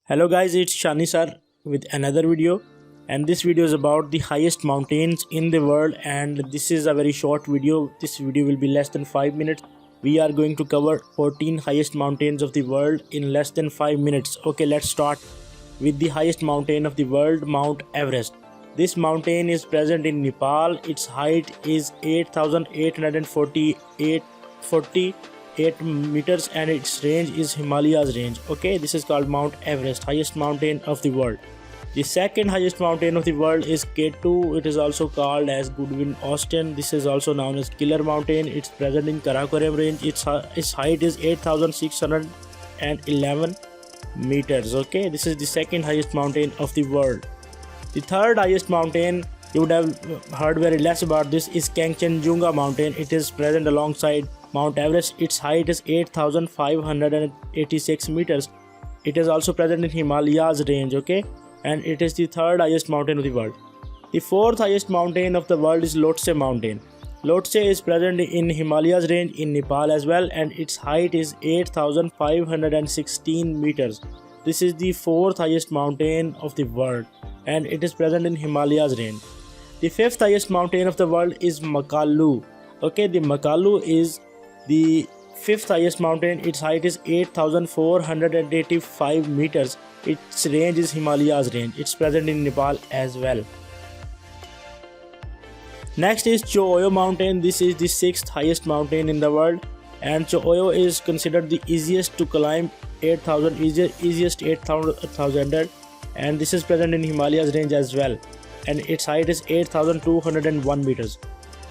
Hello guys, it's Shani sir with another video, and this video is about the highest mountains in the world, and this is a very short video. This video will be less than 5 minutes. We are going to cover 14 highest mountains of the world in less than 5 minutes. Okay, let's start with the highest mountain of the world, Mount Everest. This mountain is present in Nepal. Its height is 8,848 meters and its range is Himalayas range. Okay, this is called Mount Everest, highest mountain of the world. The second highest mountain of the world is K2. It is also called as Goodwin Austen. This is also known as Killer Mountain. It's present in Karakoram Range. Its height is 8,611 meters. Okay, this is the second highest mountain of the world. The third highest mountain, you would have heard very less about this, is Kang Junga mountain. It is present alongside Mount Everest. Its height is 8,586 meters. It is also present in Himalayas range. Okay, and it is the third highest mountain of the world. The fourth highest mountain of the world is Lhotse mountain. Lhotse is present in Himalayas range in Nepal as well, and its height is 8,516 meters. This is the fourth highest mountain of the world, and it is present in Himalayas range. The fifth highest mountain of the world is Makalu. Okay, the Makalu is the fifth highest mountain. Its height is 8,485 meters. Its range is Himalayas range. It's present in Nepal as well. Next is Cho Oyu mountain. This is the sixth highest mountain in the world, and Cho Oyu is considered the easiest to climb, easiest 8,000, and this is present in Himalayas range as well, and its height is 8,201 meters.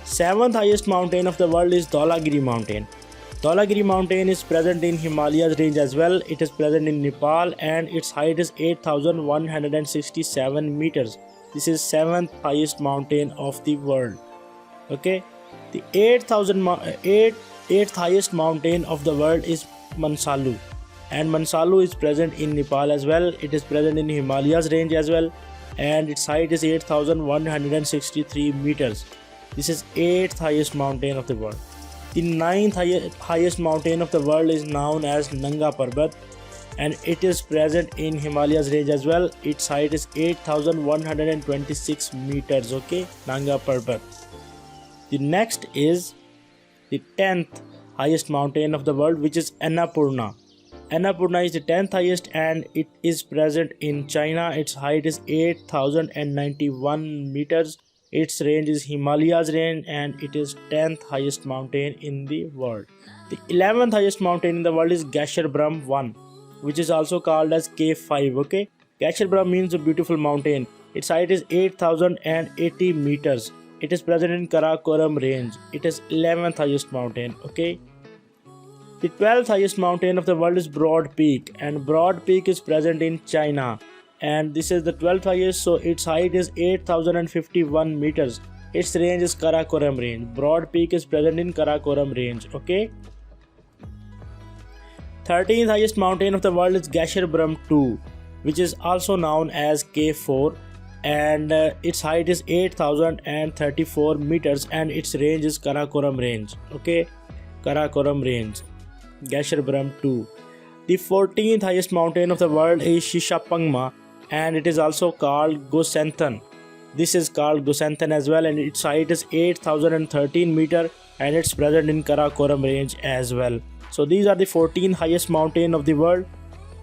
Seventh highest mountain of the world is Dhaulagiri mountain. Dhaulagiri mountain is present in Himalayas range as well. It is present in Nepal and its height is 8,167 meters. This is seventh highest mountain of the world. Okay, the eighth highest mountain of the world is Manaslu, and Manaslu is present in Nepal as well. It is present in Himalayas range as well, and its height is 8,163 meters. This is eighth highest mountain of the world. The ninth highest mountain of the world is known as Nanga Parbat, and it is present in Himalayas range as well. Its height is 8,126 meters. Okay, Nanga Parbat. The next is the 10th highest mountain of the world, which is Annapurna. Annapurna is the 10th highest and it is present in China. Its height is 8,091 meters. Its range is Himalayas range and it is 10th highest mountain in the world. The 11th highest mountain in the world is Gasherbrum 1, which is also called as K5. Okay, Gasherbrum means a beautiful mountain. Its height is 8,080 meters. It is present in Karakoram Range. It is 11th highest mountain. Okay, the 12th highest mountain of the world is Broad Peak, and Broad Peak is present in China, and this is the 12th highest, so its height is 8,051 meters. Its range is Karakoram Range. Broad Peak is present in Karakoram Range. Okay, 13th highest mountain of the world is Gasherbrum 2, which is also known as K4, and its height is 8,034 meters and its range is Karakoram Range. Okay, Karakoram Range, Gasherbrum 2. The 14th highest mountain of the world is Shishapangma, and it is also called Gosanthan. This is called Gosanthan as well, and its height is 8,013 meters and it's present in Karakoram Range as well. So these are the 14 highest mountain of the world.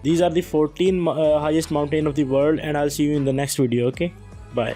These are the 14 highest mountain of the world, and I'll see you in the next video. Okay, bye.